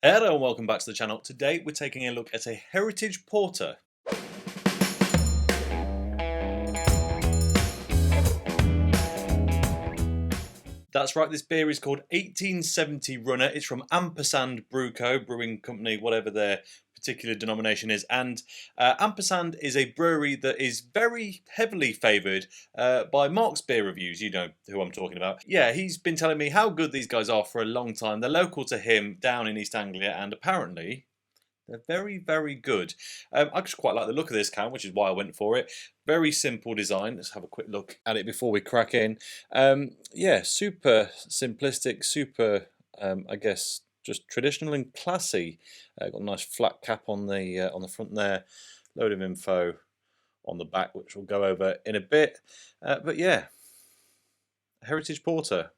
Hello and welcome back to the channel. Today we're taking a look at a heritage porter. That's right, this beer is called 1870 Runner. It's from Ampersand Brew Co, brewing company, whatever their particular denomination is. And Ampersand is a brewery that is very heavily favoured by Mark's Beer Reviews. You know who I'm talking about. Yeah, he's been telling me how good these guys are for a long time. They're local to him down in East Anglia, and apparently they're very, very good. I just quite like the look of this can, which is why I went for it. Very simple design. Let's have a quick look at it before we crack in. Yeah, super simplistic, super, I guess, just traditional and classy. Got a nice flat cap on the front there. Load of info on the back, which we'll go over in a bit. But yeah, Heritage Porter.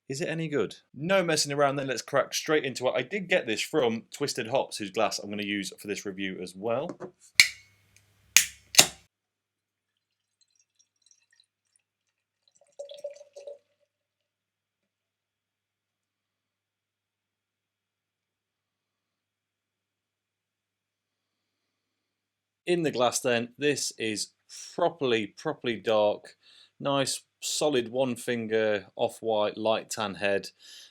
Is it any good? No messing around then, let's crack straight into it. I did get this from Twisted Hops, whose glass I'm going to use for this review as well. In the glass then, this is properly dark, nice solid one finger off-white light tan head.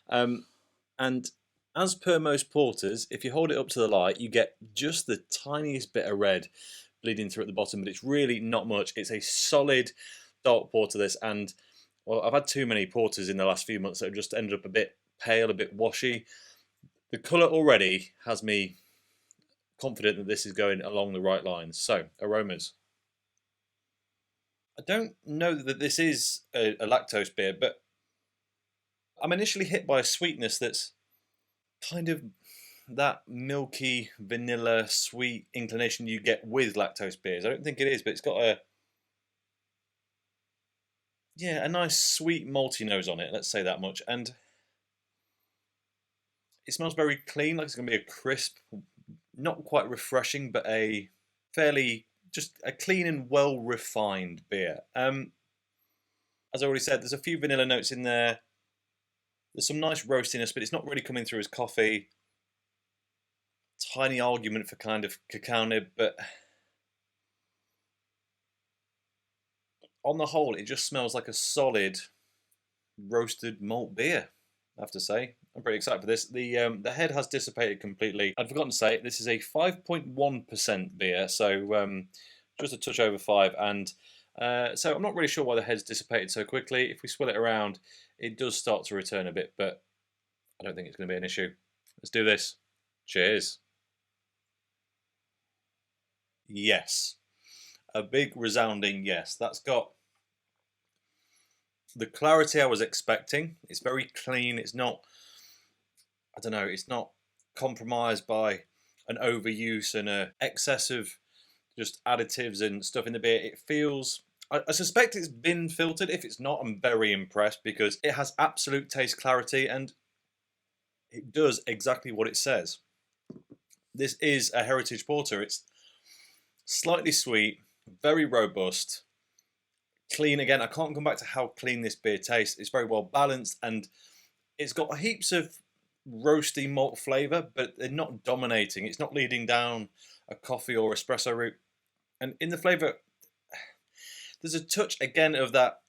And as per most porters, if you hold it up to the light, you get just the tiniest bit of red bleeding through at the bottom, but it's really not much. It's a solid dark porter, this, and well, I've had too many porters in the last few months that have just ended up a bit pale, a bit washy. The colour already has me confident that this is going along the right lines. So, aromas. I don't know that this is a lactose beer, but I'm initially hit by a sweetness that's kind of that milky, vanilla, sweet inclination you get with lactose beers. I don't think it is, but it's got a nice sweet malty nose on it. Let's say that much. And it smells very clean, like it's going to be a crisp, not quite refreshing, but a fairly just a clean and well refined beer. As I already said, there's a few vanilla notes in there. There's some nice roastiness, but it's not really coming through as coffee. Tiny argument for kind of cacao nib, but on the whole, it just smells like a solid roasted malt beer, I have to say. I'm pretty excited for this. The head has dissipated completely. I'd forgotten to say, this is a 5.1% beer, so just a touch over 5, and so I'm not really sure why the head's dissipated so quickly. If we swill it around, it does start to return a bit, but I don't think it's going to be an issue. Let's do this. Cheers. Yes. A big resounding yes. That's got the clarity I was expecting. It's very clean. It's not, I don't know, it's not compromised by an overuse and a excess of just additives and stuff in the beer. It feels, I suspect it's been filtered. If it's not, I'm very impressed because it has absolute taste clarity and it does exactly what it says. This is a heritage porter. It's slightly sweet, very robust, clean. Again, I can't come back to how clean this beer tastes. It's very well balanced and it's got heaps of roasty malt flavour, but they're not dominating. It's not leading down a coffee or espresso route. And in the flavour, there's a touch again of that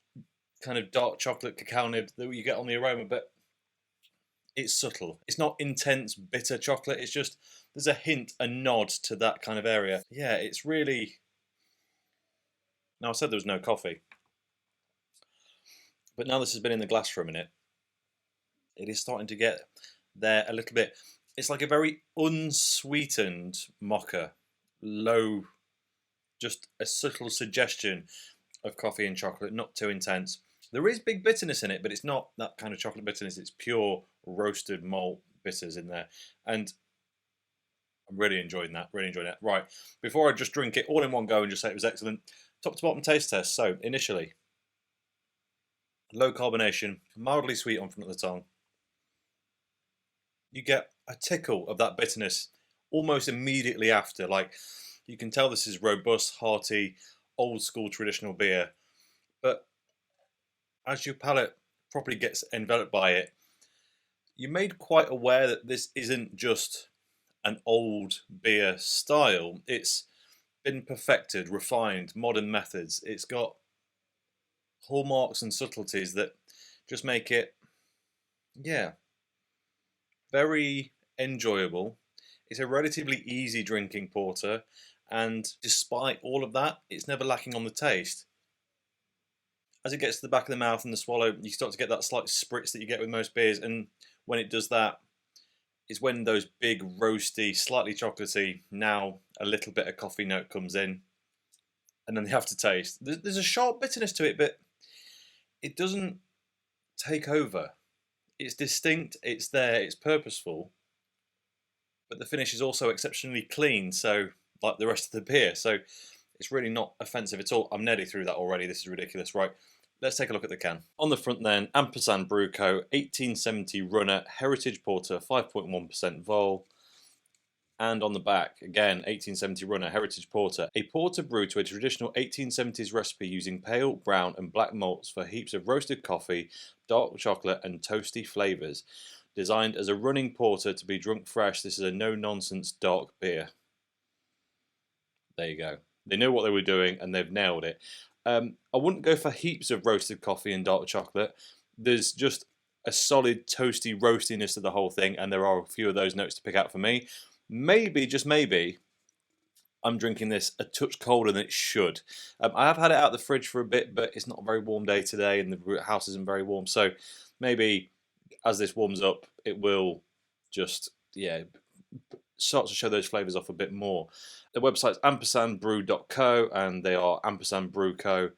kind of dark chocolate cacao nib that you get on the aroma, but it's subtle. It's not intense bitter chocolate. It's just there's a hint, a nod to that kind of area. Yeah, it's really. Now I said there was no coffee, but now this has been in the glass for a minute, it is starting to get there a little bit. It's like a very unsweetened mocha, low, just a subtle suggestion of coffee and chocolate, not too intense. There is big bitterness in it, but it's not that kind of chocolate bitterness. It's pure roasted malt bitters in there. And I'm really enjoying that, really enjoying that. Right, before I just drink it all in one go and just say it was excellent, top to bottom taste test. So, initially, low carbonation, mildly sweet on front of the tongue. You get a tickle of that bitterness almost immediately after. Like, you can tell this is robust, hearty, old school traditional beer. But as your palate properly gets enveloped by it, you're made quite aware that this isn't just an old beer style. It's been perfected, refined, modern methods. It's got hallmarks and subtleties that just make it, yeah, very enjoyable. It's a relatively easy drinking porter, and despite all of that, it's never lacking on the taste. As it gets to the back of the mouth and the swallow, you start to get that slight spritz that you get with most beers, and when it does that, it's when those big, roasty, slightly chocolatey, now a little bit of coffee note comes in, and then the aftertaste. There's a sharp bitterness to it, but it doesn't take over. It's distinct, it's there, it's purposeful, but the finish is also exceptionally clean, so like the rest of the beer. So it's really not offensive at all. I'm nearly through that already. This is ridiculous. Right, let's take a look at the can. On the front then, Ampersand Brew Co. 1870 Runner Heritage Porter, 5.1% vol. And on the back, again, 1870 Runner Heritage Porter. A porter brewed to a traditional 1870s recipe using pale, brown and black malts for heaps of roasted coffee, dark chocolate and toasty flavours. Designed as a running porter to be drunk fresh, this is a no-nonsense dark beer. There you go. They know what they were doing and they've nailed it. I wouldn't go for heaps of roasted coffee and dark chocolate. There's just a solid toasty roastiness to the whole thing, and there are a few of those notes to pick out for me. Maybe, just maybe, I'm drinking this a touch colder than it should. I have had it out of the fridge for a bit, but it's not a very warm day today and the house isn't very warm. So maybe as this warms up, it will just, yeah, start to show those flavours off a bit more. The website's ampersandbrew.co, and they are Ampersand Brew Co.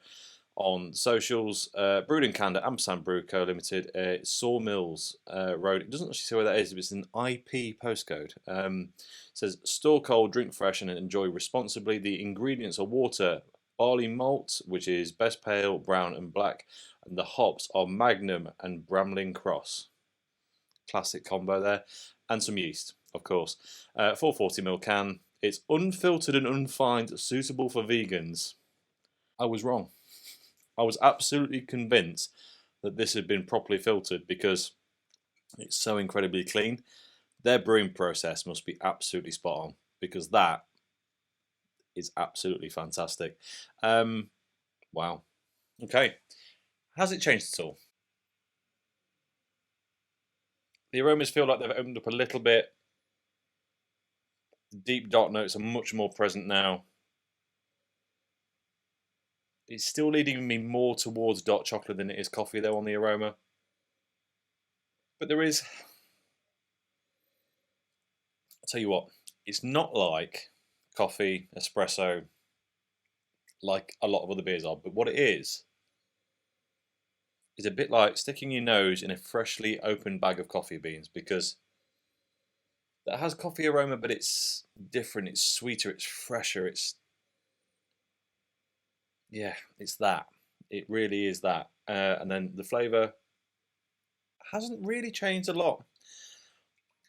on socials. Brewed in Canada, Ampersand Brew Co. Limited, Sawmills Road. It doesn't actually say where that is, but it's an IP postcode. It says, store cold, drink fresh, and enjoy responsibly. The ingredients are water, barley malt, which is best pale, brown, and black, and the hops are Magnum and Bramling Cross. Classic combo there, and some yeast, of course. 440ml can. It's unfiltered and unfined, suitable for vegans. I was wrong. I was absolutely convinced that this had been properly filtered because it's so incredibly clean. Their brewing process must be absolutely spot on, because that is absolutely fantastic. Wow. Okay. Has it changed at all? The aromas feel like they've opened up a little bit. The deep dark notes are much more present now. It's still leading me more towards dark chocolate than it is coffee, though, on the aroma. But there is... I'll tell you what, it's not like coffee, espresso, like a lot of other beers are, but what it is a bit like sticking your nose in a freshly opened bag of coffee beans, because that has coffee aroma, but it's different, it's sweeter, it's fresher, it's... yeah, it's that. It really is that. And then the flavour hasn't really changed a lot.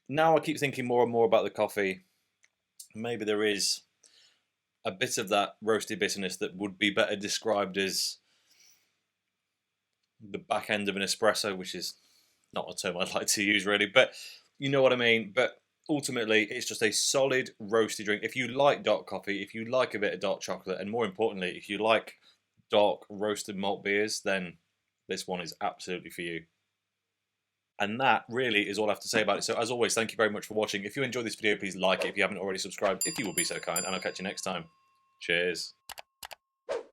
Now I keep thinking more and more about the coffee. Maybe there is a bit of that roasty bitterness that would be better described as the back end of an espresso, which is not a term I'd like to use really, but you know what I mean. But ultimately, it's just a solid roasty drink. If you like dark coffee, if you like a bit of dark chocolate, and more importantly, if you like dark roasted malt beers, then this one is absolutely for you. And that really is all I have to say about it. So as always, thank you very much for watching. If you enjoyed this video, please like it. If you haven't already subscribed, if you will be so kind, and I'll catch you next time. Cheers.